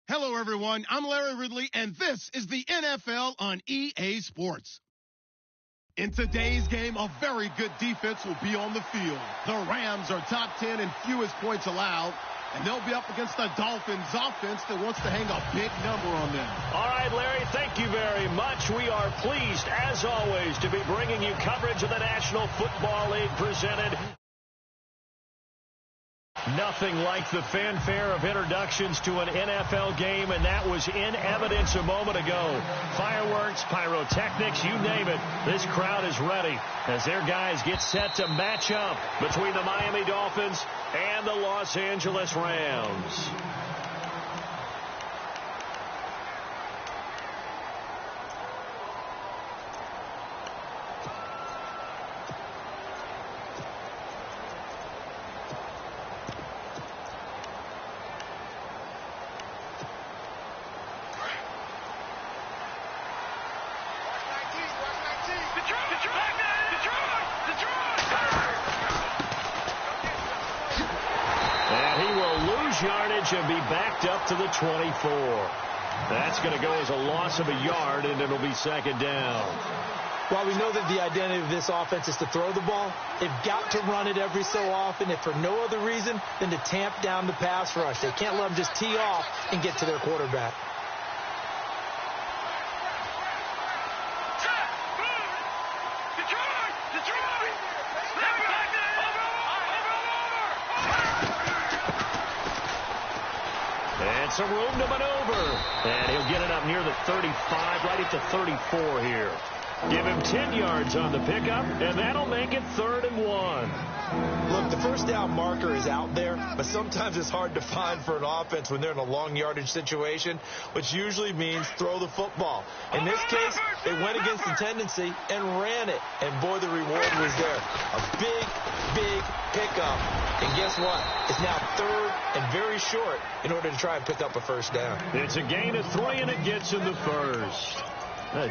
Hello, everyone. I'm Larry Ridley, and this is the NFL on EA Sports. In today's game, a very good defense will be on the field. The Rams are top 10 in fewest points allowed, and they'll be up against the Dolphins offense that wants to hang a big number on them. All right, Larry, thank you very much. We are pleased, as always, to be bringing you coverage of the National Football League presented. Nothing like the fanfare of introductions to an NFL game, and that was in evidence a moment ago. Fireworks, pyrotechnics, you name it. This crowd is ready as their guys get set to match up between the Miami Dolphins and the Los Angeles Rams. Yardage and be backed up to the 24. That's going to go as a loss of a yard, and it'll be second down. While we know that the identity of this offense is to throw the ball, they've got to run it every so often, if for no other reason than to tamp down the pass rush. They can't let them just tee off and get to their quarterback. Some room to maneuver, and he'll get it up near the 35, right at the 34 here. Give him 10 yards on the pickup, and that'll make it 3rd and 1. Look, the first down marker is out there, but sometimes it's hard to find for an offense when they're in a long yardage situation, which usually means throw the football. In this case, they went against the tendency and ran it, and boy, the reward was there. A big pickup, and guess what? It's now 3rd and very short in order to try and pick up a first down. It's a gain of 3, and it gets in the first.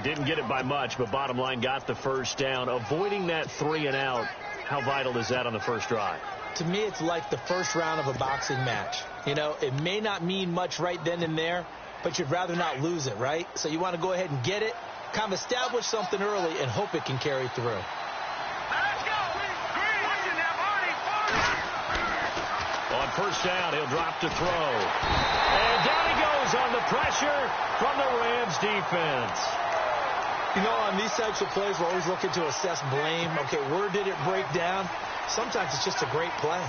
Didn't get it by much, but bottom line got the first down. Avoiding that 3 and out, how vital is that on the first drive? To me, it's like the first round of a boxing match. You know, it may not mean much right then and there, but you'd rather not lose it, right? So you want to go ahead and get it, kind of establish something early, and hope it can carry through. On first down, he'll drop to throw. And down he goes on the pressure from the Rams defense. You know, on these types of plays, we're always looking to assess blame. Okay, where did it break down? Sometimes it's just a great play.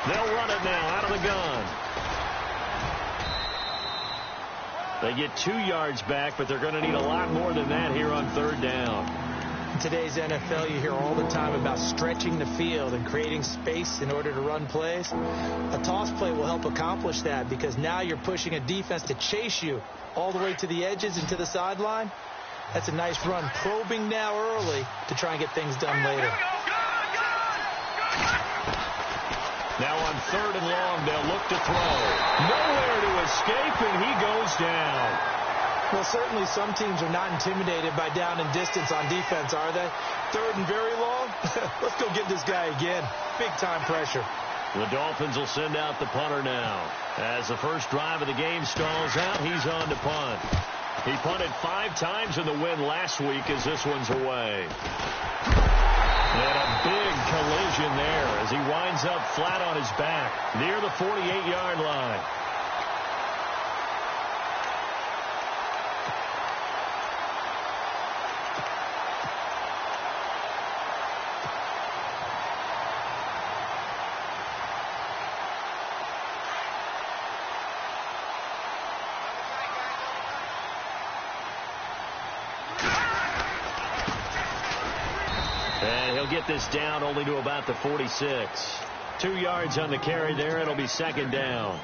They'll run it now out of the gun. They get 2 yards back, but they're going to need a lot more than that here on 3rd down. In today's NFL, you hear all the time about stretching the field and creating space in order to run plays. A toss play will help accomplish that because now you're pushing a defense to chase you all the way to the edges and to the sideline. That's a nice run, probing now early to try and get things done later. Now on 3rd and long, they'll look to throw. Nowhere to escape, and he goes down. Well, certainly some teams are not intimidated by down and distance on defense, are they? 3rd and very long? Let's go get this guy again. Big-time pressure. The Dolphins will send out the punter now. As the first drive of the game stalls out, he's on to punt. He punted 5 times in the win last week as this one's away. And a big collision there as he winds up flat on his back near the 48-yard line. And he'll get this down only to about the 46. 2 yards on the carry there. It'll be second down.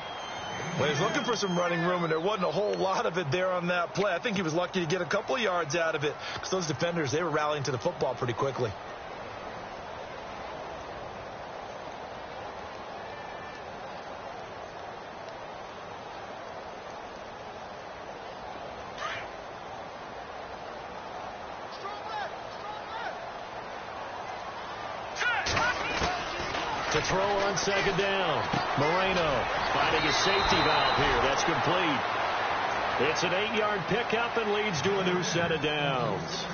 Well, he's looking for some running room, and there wasn't a whole lot of it there on that play. I think he was lucky to get a couple of yards out of it because those defenders, they were rallying to the football pretty quickly. To throw on second down. Moreno finding his safety valve here. That's complete. It's an 8-yard pickup and leads to a new set of downs.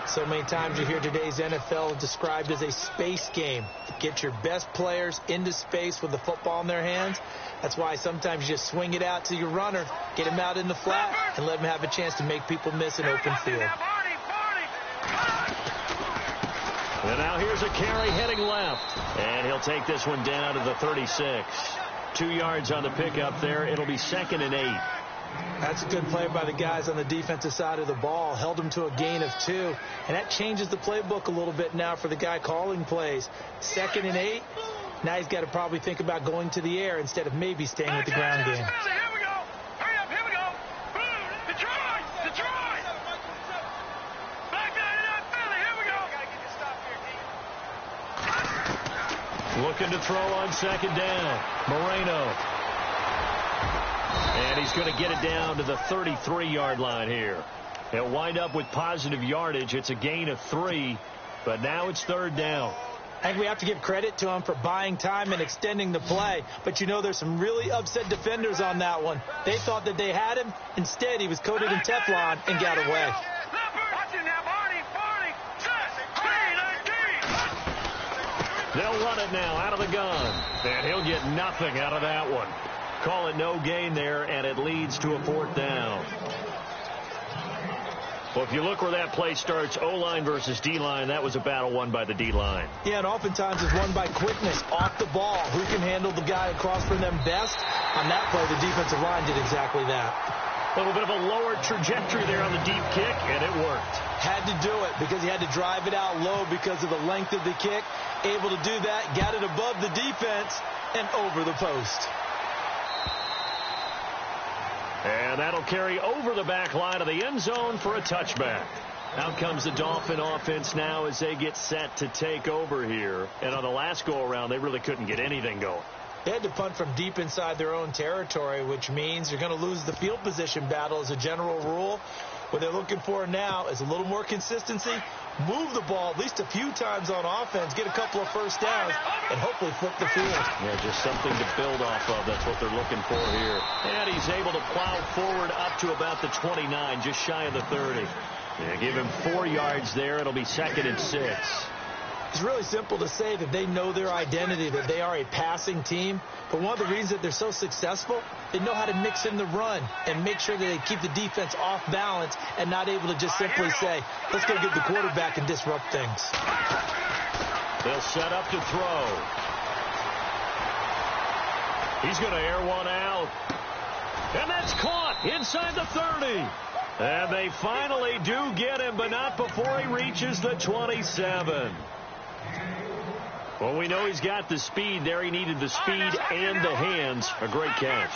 So many times you hear today's NFL described as a space game. Get your best players into space with the football in their hands. That's why sometimes you just swing it out to your runner, get him out in the flat, and let him have a chance to make people miss an open field. And now here's a carry heading left. And he'll take this one down to the 36. 2 yards on the pickup there. It'll be 2nd and 8. That's a good play by the guys on the defensive side of the ball. Held them to a gain of 2. And that changes the playbook a little bit now for the guy calling plays. 2nd and 8. Now he's got to probably think about going to the air instead of maybe staying with the ground game. Here we go. Hurry up. Here we go. Detroit. Detroit. Back down to that Philly. Here we go. Got to get you stopped here, D. Looking to throw on second down. Moreno. And he's going to get it down to the 33-yard line here. He'll wind up with positive yardage. It's a gain of 3, but now it's 3rd down. I think we have to give credit to him for buying time and extending the play. But, you know, there's some really upset defenders on that one. They thought that they had him. Instead, he was coated in Teflon and got away. They'll run it now out of the gun. And he'll get nothing out of that one. Call it no gain there, and it leads to a 4th down. Well, if you look where that play starts, O-line versus D-line, that was a battle won by the D-line. Yeah, and oftentimes it's won by quickness off the ball. Who can handle the guy across from them best? On that play, the defensive line did exactly that. A little bit of a lower trajectory there on the deep kick, and it worked. Had to do it because he had to drive it out low because of the length of the kick. Able to do that, got it above the defense, and over the post. And that'll carry over the back line of the end zone for a touchback. Out comes the Dolphin offense now as they get set to take over here. And on the last go-around, they really couldn't get anything going. They had to punt from deep inside their own territory, which means you're going to lose the field position battle as a general rule. What they're looking for now is a little more consistency, move the ball at least a few times on offense, get a couple of first downs, and hopefully flip the field. Yeah, just something to build off of. That's what they're looking for here. And he's able to plow forward up to about the 29, just shy of the 30. Yeah, give him 4 yards there. It'll be 2nd and 6. It's really simple to say that they know their identity, that they are a passing team. But one of the reasons that they're so successful, they know how to mix in the run and make sure that they keep the defense off balance and not able to just simply say, let's go get the quarterback and disrupt things. They'll set up to throw. He's going to air one out. And that's caught inside the 30. And they finally do get him, but not before he reaches the 27. Well, we know he's got the speed there. He needed the speed and the hands. A great catch.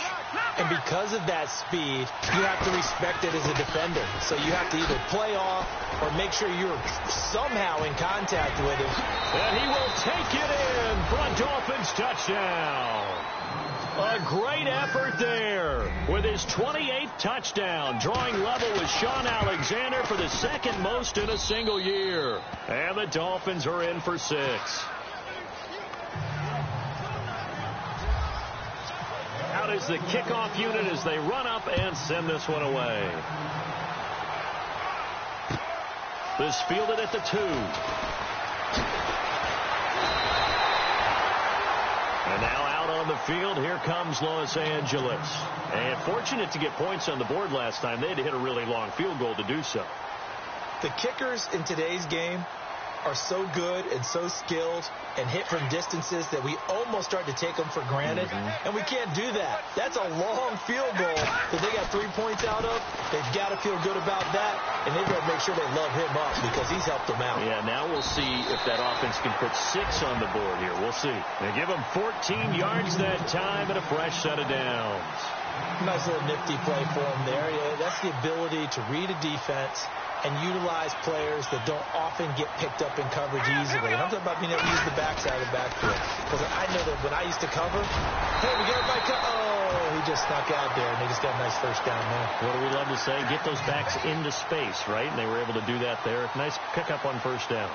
And because of that speed, you have to respect it as a defender. So you have to either play off or make sure you're somehow in contact with him. And he will take it in for a Dolphins touchdown. A great effort there with his 28th touchdown, drawing level with Sean Alexander for the 2nd most in a single year. And the Dolphins are in for 6. Out is the kickoff unit as they run up and send this one away. This fielded at the 2. And now out on the field, here comes Los Angeles. And fortunate to get points on the board last time. They had to hit a really long field goal to do so. The kickers in today's game are so good and so skilled and hit from distances that we almost start to take them for granted. And we can't do that. That's a long field goal that they got 3 points out of. They've got to feel good about that, and they've got to make sure they love him up because he's helped them out. Yeah, now we'll see if that offense can put 6 on the board here. We'll see. They give him 14 yards that time and a fresh set of downs. Nice little nifty play for him there. Yeah, that's the ability to read a defense and utilize players that don't often get picked up in coverage easily. And I'm talking about being able to use the backside of the backfield. Because I know that when I used to cover, hey, we got my he just snuck out there, and they just got a nice first down there. What do we love to say? Get those backs into space, right? And they were able to do that there. Nice pickup on first down.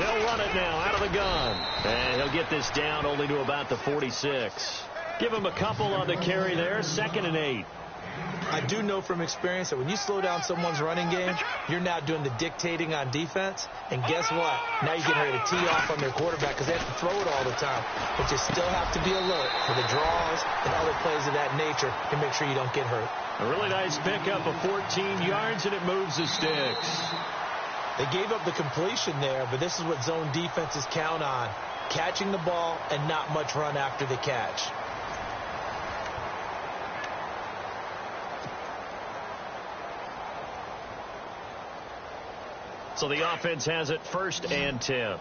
They'll run it now out of the gun. And he'll get this down only to about the 46. Give him a couple on the carry there. 2nd and 8. I do know from experience that when you slow down someone's running game, you're now doing the dictating on defense. And guess what? Now you're getting ready to tee off on their quarterback because they have to throw it all the time. But you still have to be alert for the draws and other plays of that nature to make sure you don't get hurt. A really nice pickup of 14 yards, and it moves the sticks. They gave up the completion there, but this is what zone defenses count on. Catching the ball and not much run after the catch. So the offense has it 1st and 10. All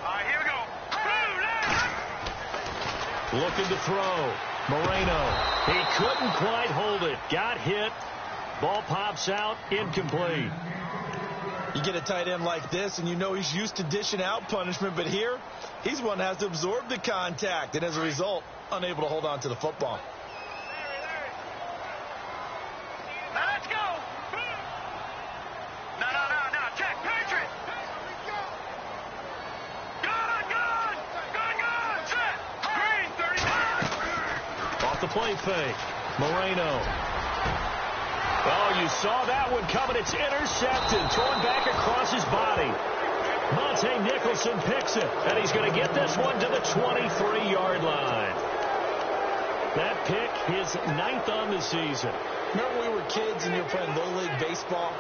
right, here we go. Looking to throw. Moreno. He couldn't quite hold it. Got hit. Ball pops out. Incomplete. You get a tight end like this, and you know he's used to dishing out punishment, but here, he's one that has to absorb the contact, and as a result, unable to hold on to the football. Now let's go. No. Check, Patriot. Good. Set. Green, 35. Off the play fake. Moreno. Oh, you saw that one coming. It's intercepted. Thrown back across his body. Monte Nicholson picks it. And he's going to get this one to the 23-yard line. That pick, his 9th on the season. Remember when we were kids and you were playing Little League Baseball,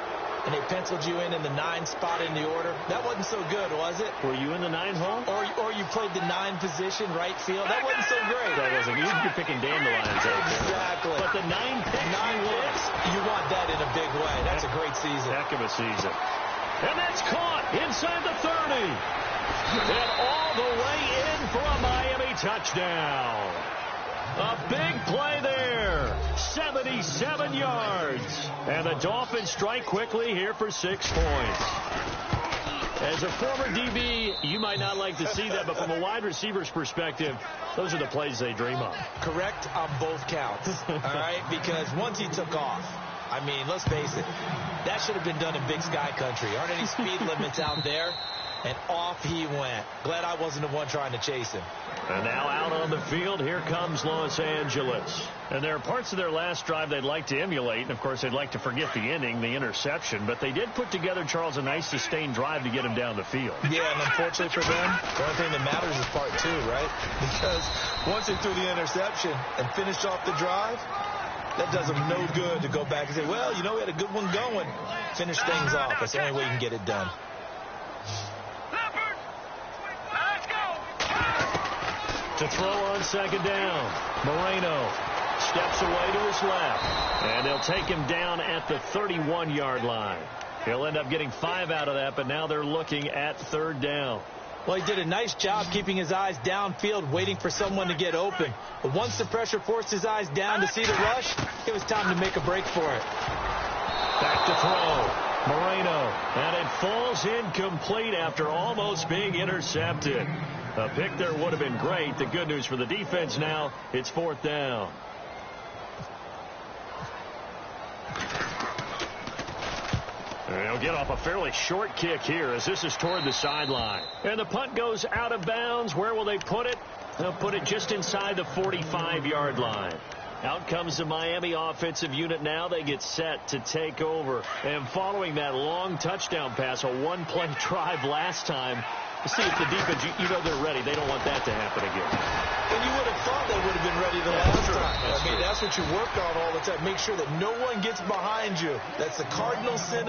and they penciled you in the 9 spot in the order? That wasn't so good, was it? Were you in the 9 hole? Or you played the 9 position, right field? That wasn't so great. That wasn't. You're picking dandelions out there. Exactly. But the 9 picks, 9 picks, you want that in a big way. That's a great season. Heck of a season. And that's caught inside the 30. And all the way in for a Miami touchdown. A big play there. 77 yards. And the Dolphins strike quickly here for 6 points. As a former DB, you might not like to see that, but from a wide receiver's perspective, those are the plays they dream of. Correct on both counts, all right? Because once he took off, I mean, let's face it, that should have been done in Big Sky Country. Aren't any speed limits out there? And off he went. Glad I wasn't the one trying to chase him. And now out on the field, here comes Los Angeles. And there are parts of their last drive they'd like to emulate. And, of course, they'd like to forget the ending, the interception. But they did put together, Charles, a nice sustained drive to get him down the field. Yeah, and unfortunately for them, the only thing that matters is part 2, right? Because once they threw the interception and finished off the drive, that does them no good to go back and say, well, you know, we had a good one going. Finish things off. That's the only way you can get it done. To throw on 2nd down. Moreno steps away to his left. And they'll take him down at the 31-yard line. He'll end up getting 5 out of that, but now they're looking at 3rd down. Well, he did a nice job keeping his eyes downfield, waiting for someone to get open. But once the pressure forced his eyes down to see the rush, it was time to make a break for it. Back to throw. Moreno. And it falls incomplete after almost being intercepted. A pick there would have been great. The good news for the defense now, it's 4th down. They'll get off a fairly short kick here as this is toward the sideline. And the punt goes out of bounds. Where will they put it? They'll put it just inside the 45-yard line. Out comes the Miami offensive unit now. They get set to take over. And following that long touchdown pass, a one-play drive last time, to see if the defense, you know they're ready. They don't want that to happen again. And you would have thought they would have been ready the last time. I mean, that's what you work on all the time. Make sure that no one gets behind you. That's the cardinal sin.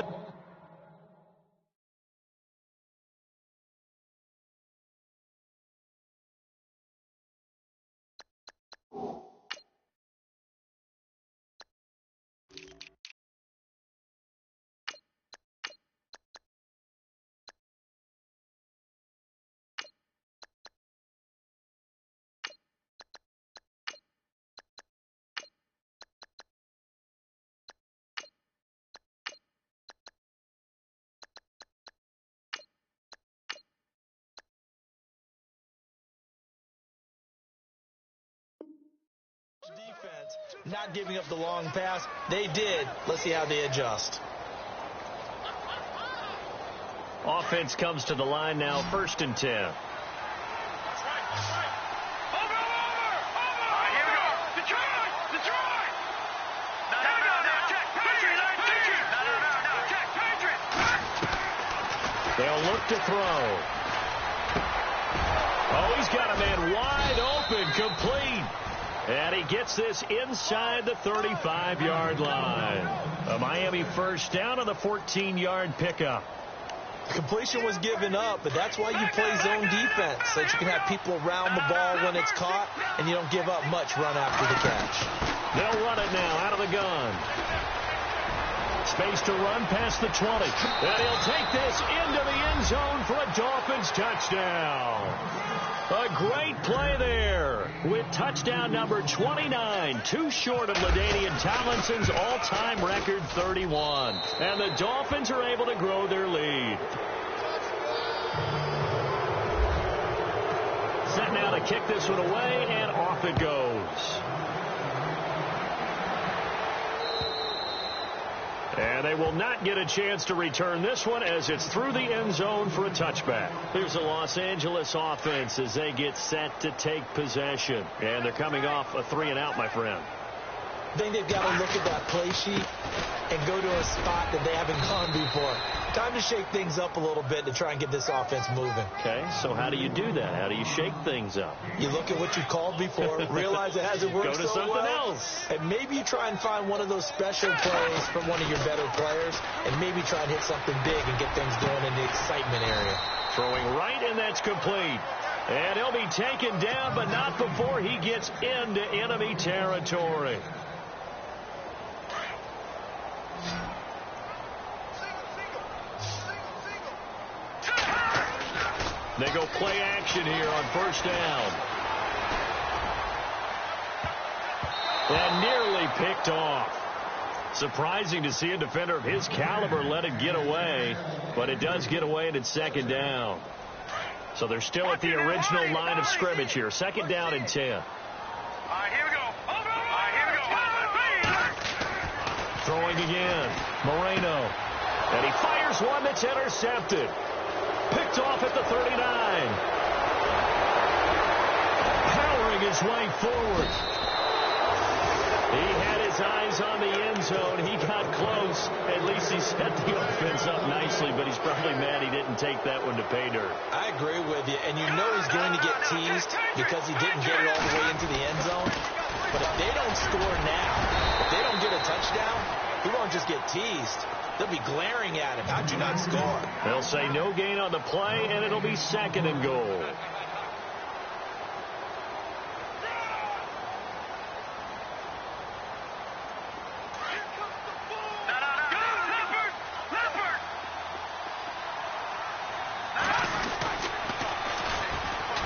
Defense not giving up the long pass. They did. Let's see how they adjust. Offense comes to the line now, 1st and 10. Over. Here we go. Detroit. No, check. Patriot. No, check. Patriot. They'll look to throw. Oh, he's got a man wide open, complete. And he gets this inside the 35-yard line. A Miami first down on the 14-yard pickup. The completion was given up, but that's why you play zone defense, so that you can have people around the ball when it's caught, and you don't give up much run after the catch. They'll run it now out of the gun. Space to run past the 20. And he'll take this into the end zone for a Dolphins touchdown. A great play there with touchdown number 29, too short of LaDainian Tomlinson's all-time record 31. And the Dolphins are able to grow their lead. Set now to kick this one away, and off it goes. And they will not get a chance to return this one as it's through the end zone for a touchback. Here's the Los Angeles offense as they get set to take possession. And they're coming off a 3-and-out, my friend. I think they've got to look at that play sheet and go to a spot that they haven't gone before. Time to shake things up a little bit to try and get this offense moving. Okay, so how do you do that? How do you shake things up? You look at what you called before, realize it hasn't worked so well. Go to something else. And maybe you try and find one of those special plays from one of your better players, and maybe try and hit something big and get things going in the excitement area. Throwing right, and that's complete. And he'll be taken down, but not before he gets into enemy territory. They go play action here on first down. And nearly picked off. Surprising to see a defender of his caliber let it get away, but it does get away and it's 2nd down. So they're still at the original line of scrimmage here. 2nd down and 10. All right, here we go. Throwing again. Moreno. And he fires one that's intercepted. Picked off at the 39. Powering his way forward. He had his eyes on the end zone. He got close. At least he set the offense up nicely, but he's probably mad he didn't take that one to pay dirt. I agree with you, and you know he's going to get teased because he didn't get it all the way into the end zone. But if they don't score now, if they don't get a touchdown, he won't just get teased. They'll be glaring at him. How'd you not score? They'll say no gain on the play, and it'll be 2nd and goal.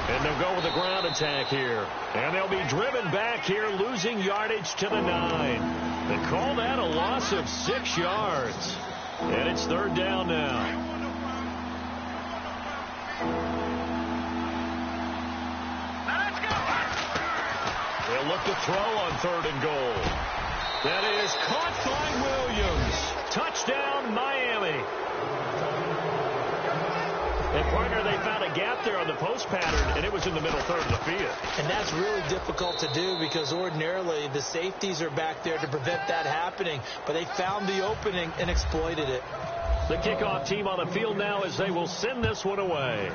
And they'll go with the ground attack here. And they'll be driven back here, losing yardage to the 9. They call that a loss of 6 yards. And it's 3rd down now. They'll look to throw on 3rd and goal. That is caught by Williams. Touchdown, Miami. And, partner, they found a gap there on the post pattern, and it was in the middle third of the field. And that's really difficult to do because ordinarily the safeties are back there to prevent that happening. But they found the opening and exploited it. The kickoff team on the field now as they will send this one away.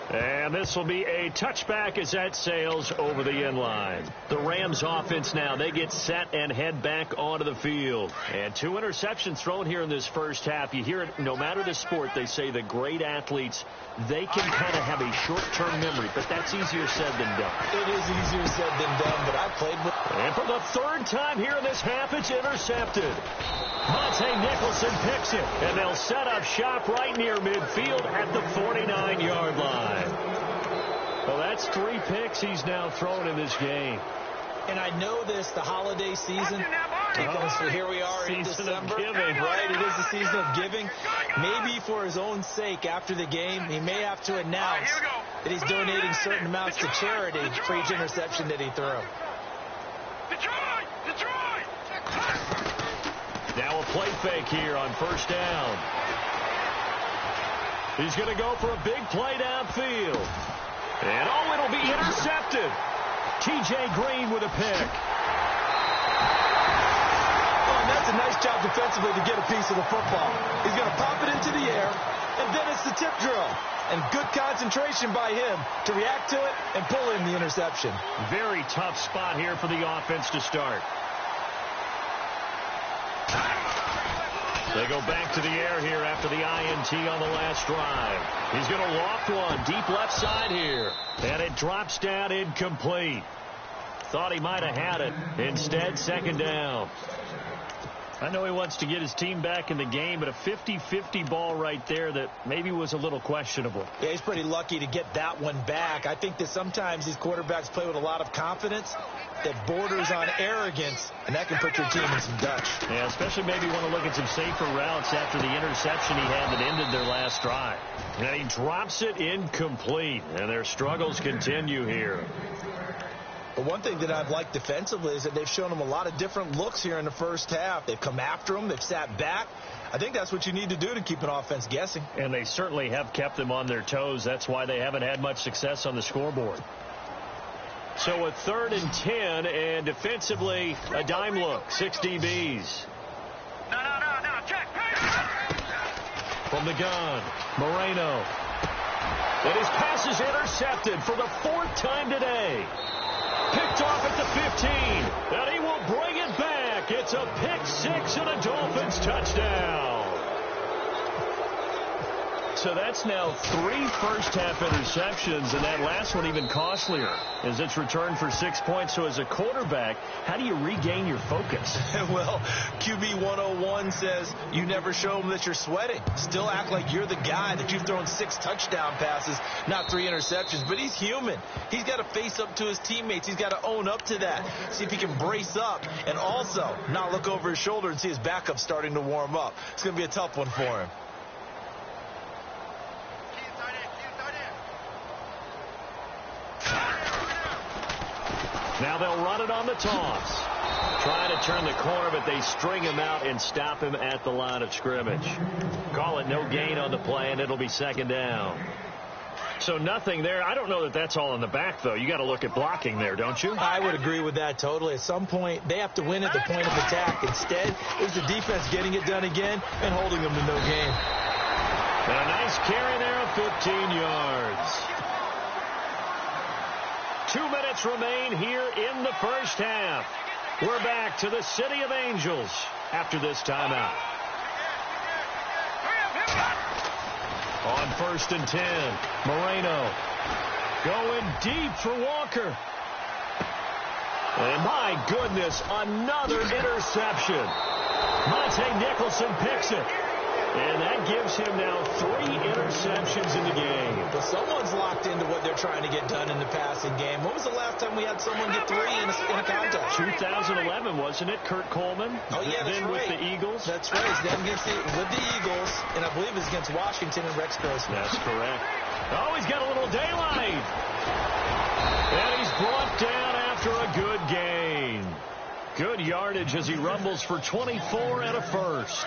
And this will be a touchback as that sails over the end line. The Rams offense now, they get set and head back onto the field. And 2 interceptions thrown here in this first half. You hear it no matter the sport, they say the great athletes, they can kind of have a short-term memory, but that's easier said than done. It is easier said than done, but I played with... And for the 3rd time here in this half, it's intercepted. Monte Nicholson picks it, and they'll set up shop right near midfield at the 49-yard line. Well, that's 3 picks he's now thrown in this game. And I know this, the holiday season, because here we are in December. Right, it is the season of giving. Maybe for his own sake, after the game, he may have to announce that he's donating certain amounts to charity for each interception that he threw. Now a play fake here on first down. He's going to go for a big play downfield. And, oh, it'll be intercepted. T.J. Green with a pick. Oh, and that's a nice job defensively to get a piece of the football. He's going to pop it into the air, and then it's the tip drill. And good concentration by him to react to it and pull in the interception. Very tough spot here for the offense to start. They go back to the air here after the INT on the last drive. He's going to loft one deep left side here. And it drops down incomplete. Thought he might have had it. Instead, second down. I know he wants to get his team back in the game, but a 50-50 ball right there that maybe was a little questionable. Yeah, he's pretty lucky to get that one back. I think that sometimes these quarterbacks play with a lot of confidence that borders on arrogance, and that can put your team in some Dutch. Yeah, especially maybe want to look at some safer routes after the interception he had that ended their last drive. And he drops it incomplete, and their struggles continue here. But one thing that I've liked defensively is that they've shown him a lot of different looks here in the first half. They've come after him. They've sat back. I think that's what you need to do to keep an offense guessing. And they certainly have kept them on their toes. That's why they haven't had much success on the scoreboard. So a 3rd and 10, and defensively, a dime look. 6 DBs. No, check. From the gun, Moreno. And his pass is intercepted for the 4th time today. Picked off at the 15, and he will bring it back. It's a pick 6 and a Dolphins touchdown. So that's now 3 first-half interceptions, and that last one even costlier as it's returned for 6 points. So as a quarterback, how do you regain your focus? Well, QB 101 says you never show them that you're sweating. Still act like you're the guy, that you've thrown 6 touchdown passes, not 3 interceptions. But he's human. He's got to face up to his teammates. He's got to own up to that. See if he can brace up and also not look over his shoulder and see his backup starting to warm up. It's going to be a tough one for him. Now they'll run it on the toss. Trying to turn the corner, but they string him out and stop him at the line of scrimmage. Call it no gain on the play, and it'll be second down. So nothing there. I don't know that that's all in the back, though. You got to look at blocking there, don't you? I would agree with that totally. At some point, they have to win at the point of attack. Instead, it was the defense getting it done again and holding them to no gain. And a nice carry there of 15 yards. 2 minutes remain here in the first half. We're back to the City of Angels after this timeout. On 1st and 10, Moreno going deep for Walker. And my goodness, another interception. Monte Nicholson picks it. And that gives him now 3 interceptions in the game. Well, someone's locked into what they're trying to get done in the passing game. When was the last time we had someone get 3 in a contest? 2011, wasn't it? Kurt Coleman. Oh, yeah, that's then right. With the Eagles. That's right. It's then with the Eagles, and I believe it's against Washington and Rex Grossman. That's correct. Oh, he's got a little daylight. And he's brought down after a good gain. Good yardage as he rumbles for 24 and a first.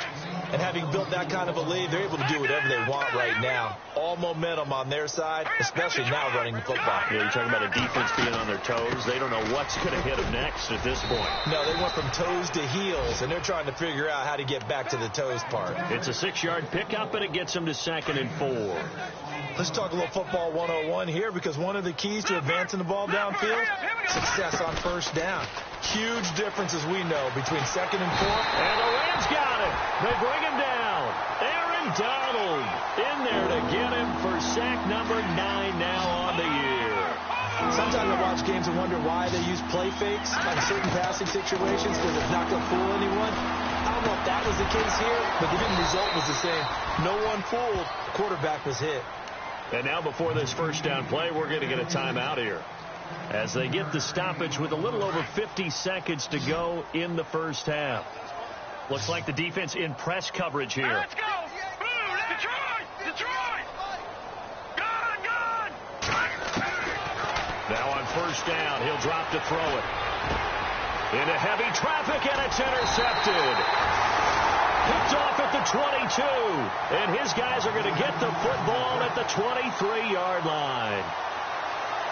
And having built that kind of a lead, they're able to do whatever they want right now. All momentum on their side, especially now running the football. Yeah, you're talking about a defense being on their toes. They don't know what's going to hit them next at this point. No, they went from toes to heels, and they're trying to figure out how to get back to the toes part. It's a 6-yard pickup, and it gets them to 2nd and 4. Let's talk a little football 101 here, because one of the keys to advancing the ball downfield, success on first down. Huge difference, as we know, between 2nd and 4. And the Rams got it. They bring him down. Aaron Donald in there to get him for sack number 9 now on the year. Sometimes I watch games and wonder why they use play fakes on certain passing situations, because it's not going to fool anyone. I don't know if that was the case here, but the end result was the same. No one fooled. The quarterback was hit. And now before this first down play, we're going to get a timeout here, as they get the stoppage with a little over 50 seconds to go in the first half. Looks like the defense in press coverage here. Let's go! Boom! Detroit! Gone! Now on first down, he'll drop to throw it. Into heavy traffic, and it's intercepted. the 22. And his guys are going to get the football at the 23-yard line.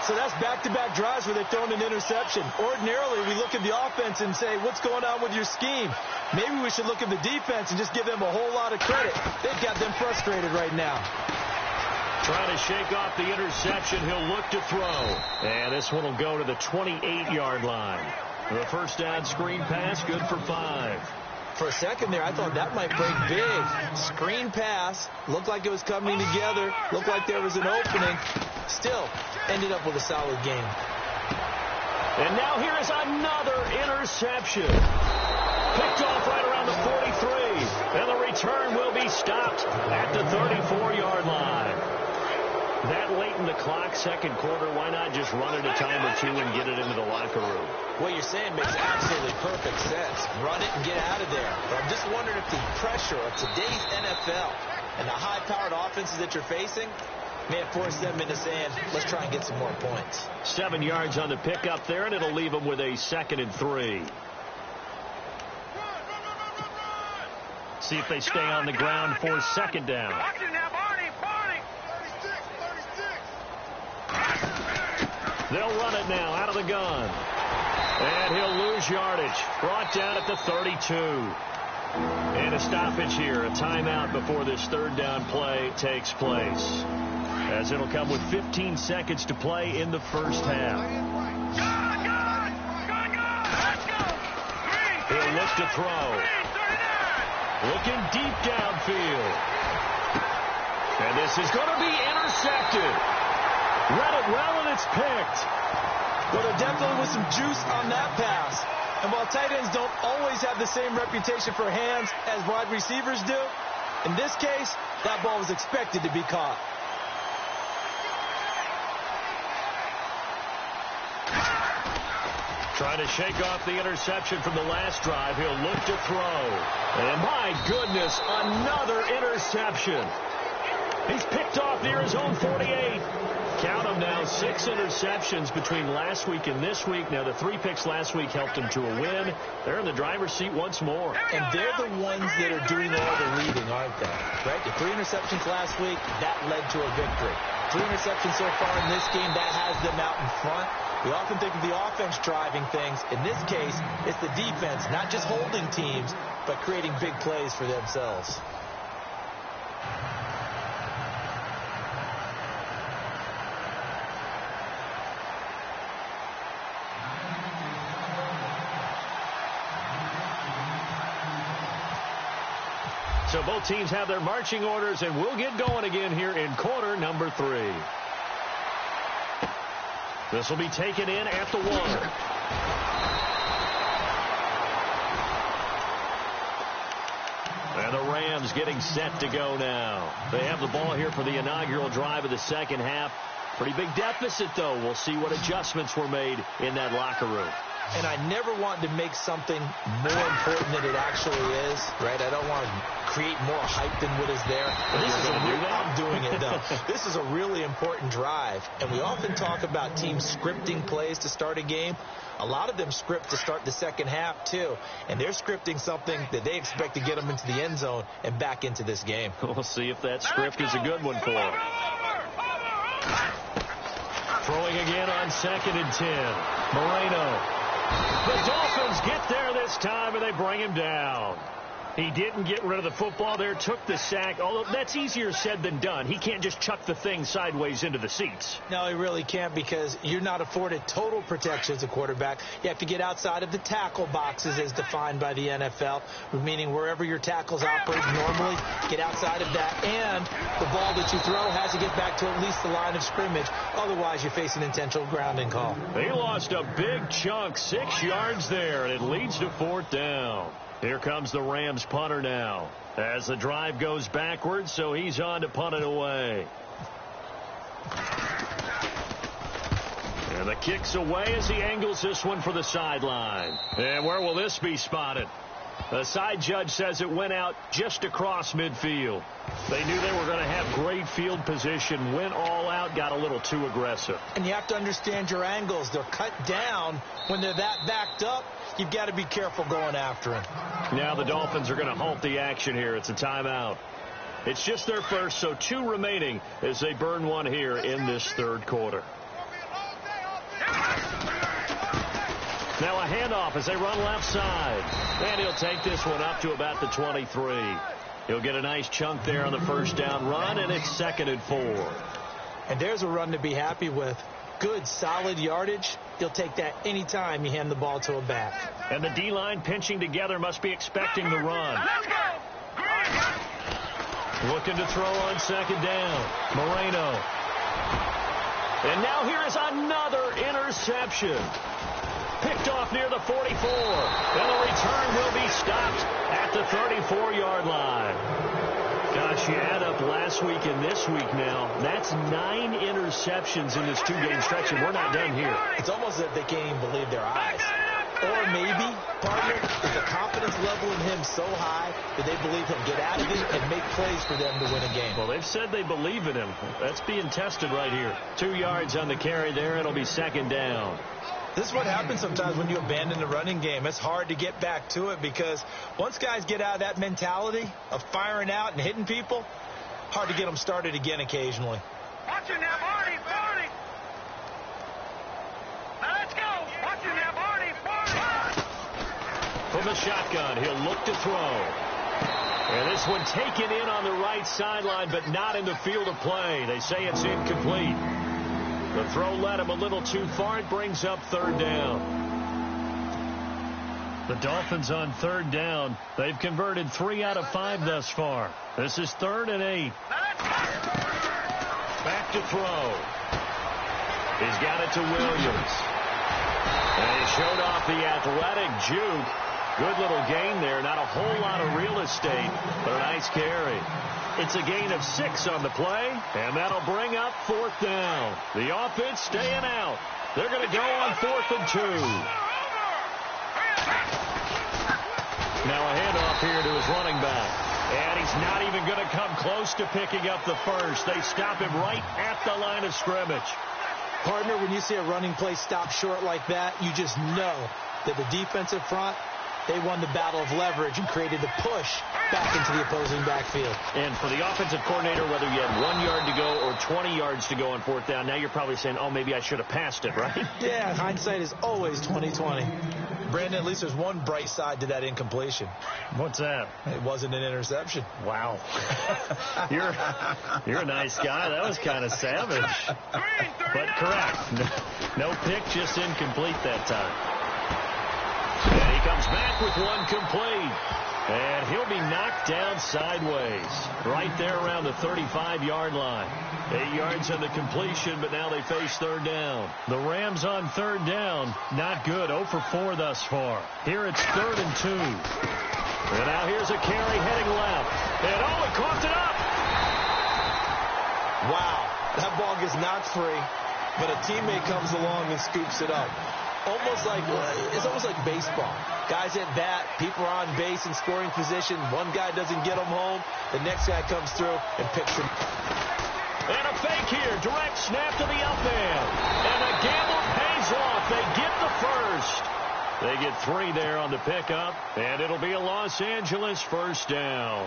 So that's back-to-back drives where they're throwing an interception. Ordinarily, we look at the offense and say, what's going on with your scheme? Maybe we should look at the defense and just give them a whole lot of credit. They've got them frustrated right now. Trying to shake off the interception. He'll look to throw. And this one will go to the 28-yard line. The first down screen pass, good for 5. For a second there, I thought that might break big. Screen pass, looked like it was coming together, looked like there was an opening. Still, ended up with a solid game. And now here is another interception. Picked off right around the 43. And the return will be stopped at the 34-yard line. That late in the clock, second quarter, why not just run it a time or two and get it into the locker room? What you're saying makes absolutely perfect sense. Run it and get out of there. But I'm just wondering if the pressure of today's NFL and the high-powered offenses that you're facing may have forced them into saying, let's try and get some more points. 7 yards on the pickup there, and it'll leave them with a 2nd and 3. See if they stay on the ground for second down. They'll run it now out of the gun. And he'll lose yardage. Brought down at the 32. And a stoppage here. A timeout before this third down play takes place. As it'll come with 15 seconds to play in the first half. He'll look to throw. Looking deep downfield. And this is going to be intercepted. Read it well, and it's picked. Well, there definitely was some juice on that pass. And while tight ends don't always have the same reputation for hands as wide receivers do, in this case, that ball was expected to be caught. Trying to shake off the interception from the last drive. He'll look to throw. And my goodness, another interception. He's picked off near his own 48. Count them now, 6 interceptions between last week and this week. Now, the 3 picks last week helped him to a win. They're in the driver's seat once more. And they're the ones that are doing all the leading, aren't they? Right? The 3 interceptions last week, that led to a victory. 3 interceptions so far in this game, that has them out in front. We often think of the offense driving things. In this case, it's the defense, not just holding teams, but creating big plays for themselves. So both teams have their marching orders, and we'll get going again here in quarter number 3. This will be taken in at the 1. And the Rams getting set to go now. They have the ball here for the inaugural drive of the second half. Pretty big deficit, though. We'll see what adjustments were made in that locker room. And I never want to make something more important than it actually is, right? I don't want to create more hype than what is there. But this is I'm doing it, though. This is a really important drive. And we often talk about teams scripting plays to start a game. A lot of them script to start the second half, too. And they're scripting something that they expect to get them into the end zone and back into this game. We'll see if that script is a good one for them. Throwing again on 2nd and 10. Moreno. The Dolphins get there this time, and they bring him down. He didn't get rid of the football there, took the sack, although that's easier said than done. He can't just chuck the thing sideways into the seats. No, he really can't, because you're not afforded total protection as a quarterback. You have to get outside of the tackle boxes as defined by the NFL, meaning wherever your tackles operate normally, get outside of that, and the ball that you throw has to get back to at least the line of scrimmage. Otherwise, you face an intentional grounding call. He lost a big chunk, 6 yards there, and it leads to 4th down. Here comes the Rams punter now as the drive goes backwards, so he's on to punt it away. And the kick's away as he angles this one for the sideline. And where will this be spotted? The side judge says it went out just across midfield. They knew they were going to have great field position, went all out, got a little too aggressive. And you have to understand your angles. They're cut down. When they're that backed up, you've got to be careful going after him. Now the Dolphins are going to halt the action here. It's a timeout. It's just their first, so 2 remaining as they burn one here in this third quarter. Now a handoff as they run left side. And he'll take this one up to about the 23. He'll get a nice chunk there on the first down run, and it's 2nd and 4. And there's a run to be happy with. Good, solid yardage. He'll take that any time you hand the ball to a back. And the D-line pinching together must be expecting the run. Looking to throw on 2nd down. Moreno. And now here is another interception. Picked off near the 44. And the return will be stopped at the 34-yard line. Gosh, you add up last week and this week now. That's 9 interceptions in this 2-game stretch, and we're not done here. It's almost as if they can't even believe their eyes. Or maybe, partner, is the confidence level in him so high that they believe he'll get out of it and make plays for them to win a game. Well, they've said they believe in him. That's being tested right here. 2 yards on the carry there. It'll be 2nd down. This is what happens sometimes when you abandon the running game. It's hard to get back to it because once guys get out of that mentality of firing out and hitting people, hard to get them started again occasionally. Watching that, Marty. Now let's go. Watching that, Marty. From the shotgun, he'll look to throw. And this one taken in on the right sideline, but not in the field of play. They say it's incomplete. The throw led him a little too far. It brings up 3rd down. The Dolphins on 3rd down. They've converted 3 out of 5 thus far. This is 3rd and 8. Back to throw. He's got it to Williams. And he showed off the athletic juke. Good little gain there. Not a whole lot of real estate, but a nice carry. It's a gain of 6 on the play, and that'll bring up 4th down. The offense staying out. They're going to go on 4th and 2. Now a handoff here to his running back. And he's not even going to come close to picking up the first. They stop him right at the line of scrimmage. Partner, when you see a running play stop short like that, you just know that the defensive front, they won the battle of leverage and created the push back into the opposing backfield. And for the offensive coordinator, whether you had 1 yard to go or 20 yards to go on 4th down, now you're probably saying, oh, maybe I should have passed it, right? Yeah, hindsight is always 20/20. Brandon, at least there's one bright side to that incompletion. What's that? It wasn't an interception. Wow. You're a nice guy. That was kind of savage. But correct. No pick, just incomplete that time. And he comes back with one complete. And he'll be knocked down sideways. Right there around the 35-yard line. 8 yards on the completion, but now they face 3rd down. The Rams on 3rd down. Not good. 0 for 4 thus far. Here it's 3rd and 2. And now here's a carry heading left. And he coughed it up. Wow. That ball gets knocked free, but a teammate comes along and scoops it up. It's almost like baseball. Guys at bat, people are on base in scoring position. One guy doesn't get them home. The next guy comes through and picks him. And a fake here. Direct snap to the up man. And the gamble pays off. They get the first. They get 3 there on the pickup. And it'll be a Los Angeles 1st down.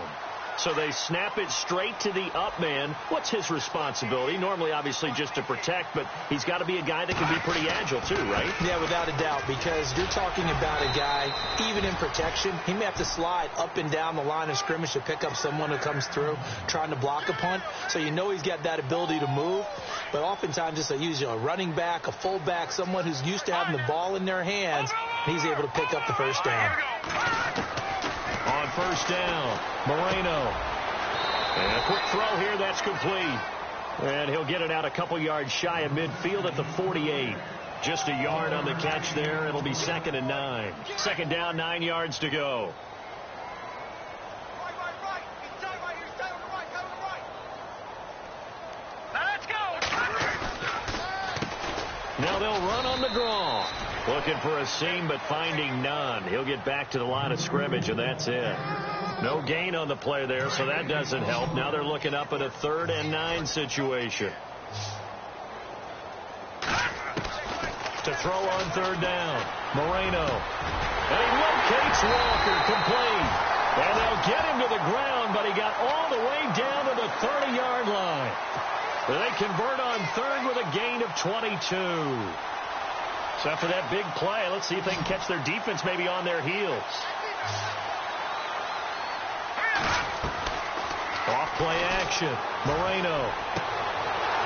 So they snap it straight to the up man. What's his responsibility? Normally, obviously, just to protect, but he's got to be a guy that can be pretty agile, too, right? Yeah, without a doubt, because you're talking about a guy, even in protection, he may have to slide up and down the line of scrimmage to pick up someone who comes through trying to block a punt. So you know he's got that ability to move, but oftentimes it's usually a running back, a fullback, someone who's used to having the ball in their hands. He's able to pick up the 1st down. On 1st down, Moreno. And a quick throw here, that's complete. And he'll get it out a couple yards shy of midfield at the 48. Just a yard on the catch there. It'll be 2nd and 9. 2nd down, 9 yards to go. Now let's go. Now they'll run on the draw. Looking for a seam, but finding none. He'll get back to the line of scrimmage, and that's it. No gain on the play there, so that doesn't help. Now they're looking up at a 3rd and 9 situation. To throw on 3rd down. Moreno. And he locates Walker, complete. And they'll get him to the ground, but he got all the way down to the 30-yard line. They convert on 3rd with a gain of 22. So after that big play, let's see if they can catch their defense maybe on their heels. Off play action. Moreno.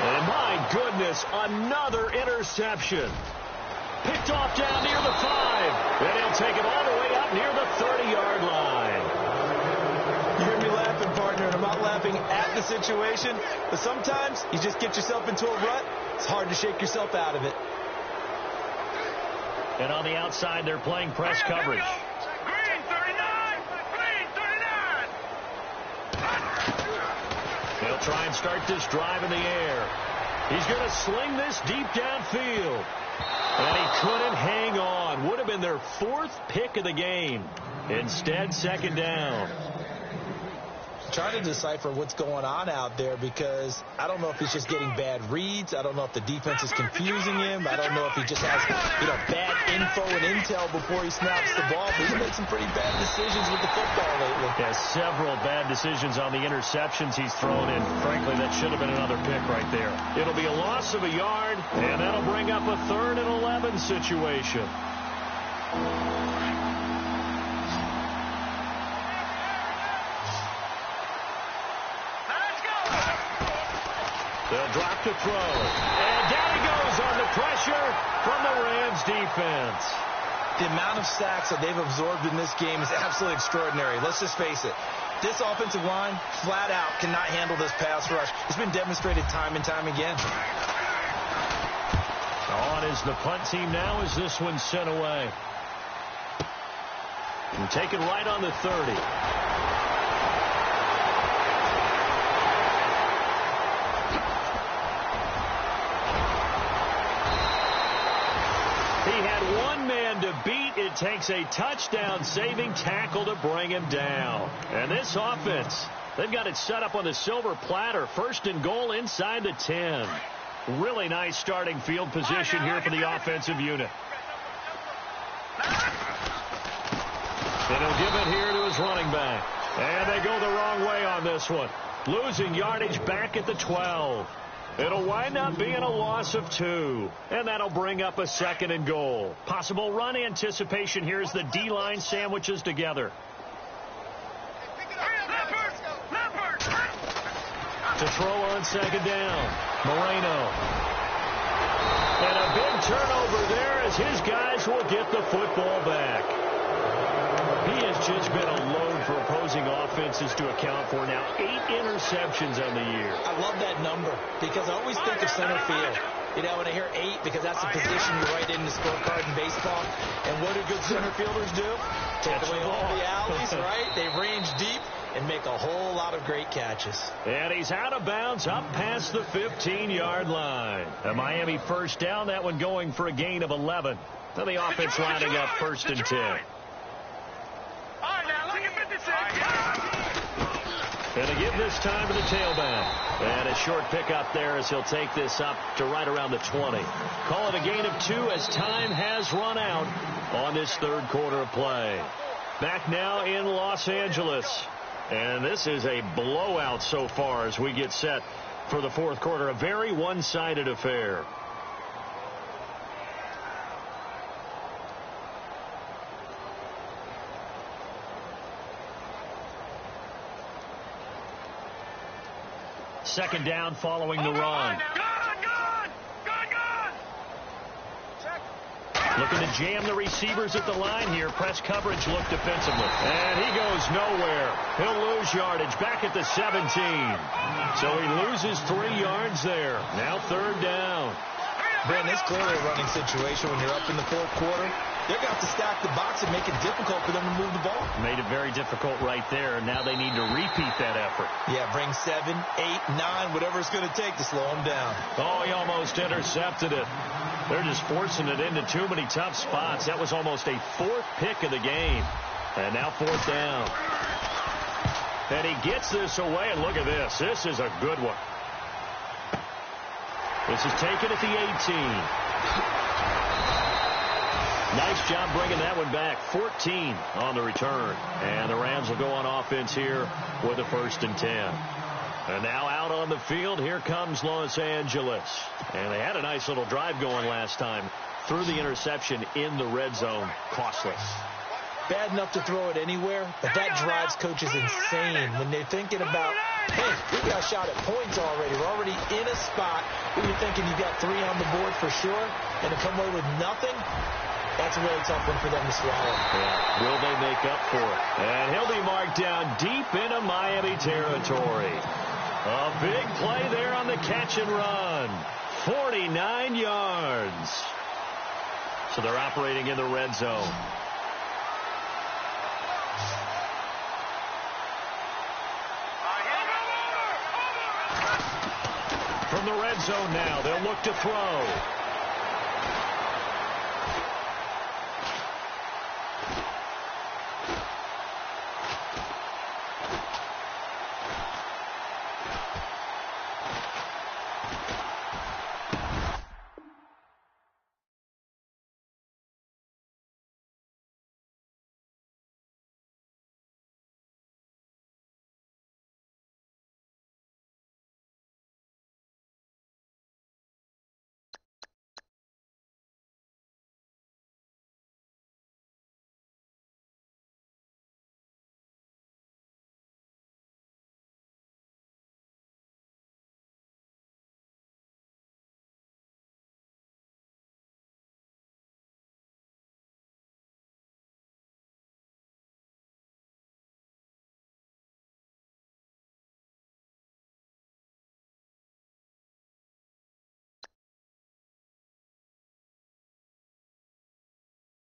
And my goodness, another interception. Picked off down near the 5. Then he'll take it all the way up near the 30-yard line. You hear me laughing, partner, and I'm not laughing at the situation, but sometimes you just get yourself into a rut. It's hard to shake yourself out of it. And on the outside, they're playing press coverage. Green 39! Green 39! He'll try and start this drive in the air. He's going to sling this deep downfield. And he couldn't hang on. Would have been their 4th pick of the game. Instead, 2nd down. Trying to decipher what's going on out there because I don't know if he's just getting bad reads. I don't know if the defense is confusing him. I don't know if he just has, bad info and intel before he snaps the ball. But he's made some pretty bad decisions with the football lately. Yeah, several bad decisions on the interceptions he's thrown in. Frankly, that should have been another pick right there. It'll be a loss of a yard, and that'll bring up a 3rd and 11 situation. They'll drop to throw. And down he goes on the pressure from the Rams defense. The amount of sacks that they've absorbed in this game is absolutely extraordinary. Let's just face it. This offensive line, flat out, cannot handle this pass rush. It's been demonstrated time and time again. On is the punt team now as this one's sent away. And taken right on the 30. He had one man to beat. It takes a touchdown-saving tackle to bring him down. And this offense, they've got it set up on the silver platter. 1st and goal inside the 10. Really nice starting field position here for the offensive unit. And he'll give it here to his running back. And they go the wrong way on this one. Losing yardage back at the 12. It'll wind up being a loss of 2. And that'll bring up a 2nd and goal. Possible run anticipation here as the D-line sandwiches together. To throw on 2nd down. Moreno. And a big turnover there as his guys will get the football back. He has just been a load for opposing offenses to account for now. 8 interceptions on the year. I love that number because I always think of center field. When I hear 8, because that's the position you write in the scorecard in baseball. And what do good center fielders do? Take away all the alleys, right? They range deep and make a whole lot of great catches. And he's out of bounds up past the 15-yard line. A Miami 1st down, that one going for a gain of 11. Now the offense lining up 1st and 10. And they give this time to the tailback. And a short pickup there as he'll take this up to right around the 20. Call it a gain of 2 as time has run out on this 3rd quarter of play. Back now in Los Angeles. And this is a blowout so far as we get set for the 4th quarter. A very one-sided affair. Second down following the run. Looking to jam the receivers at the line here. Press coverage look defensively. And he goes nowhere. He'll lose yardage back at the 17. So he loses 3 yards there. Now 3rd down. Brandon, it's clearly a running situation when you're up in the 4th quarter. They're going to have to stack the box and make it difficult for them to move the ball. Made it very difficult right there. Now they need to repeat that effort. Yeah, bring 7, 8, 9, whatever it's going to take to slow them down. Oh, he almost intercepted it. They're just forcing it into too many tough spots. That was almost a fourth pick of the game. And now fourth down. And he gets this away, and look at this. This is a good one. This is taken at the 18. Nice job bringing that one back. 14 on the return. And the Rams will go on offense here with a 1st and 10. And now out on the field, here comes Los Angeles. And they had a nice little drive going last time. Threw the interception in the red zone. Costless. Bad enough to throw it anywhere, but that drives coaches insane when they're thinking about, hey, we got a shot at points already. We're already in a spot where you're thinking you got 3 on the board for sure, and to come away with nothing, that's a really tough one for them to swallow. Yeah. Will they make up for it? And he'll be marked down deep into Miami territory. A big play there on the catch and run. 49 yards. So they're operating in the red zone. From the red zone now, they'll look to throw.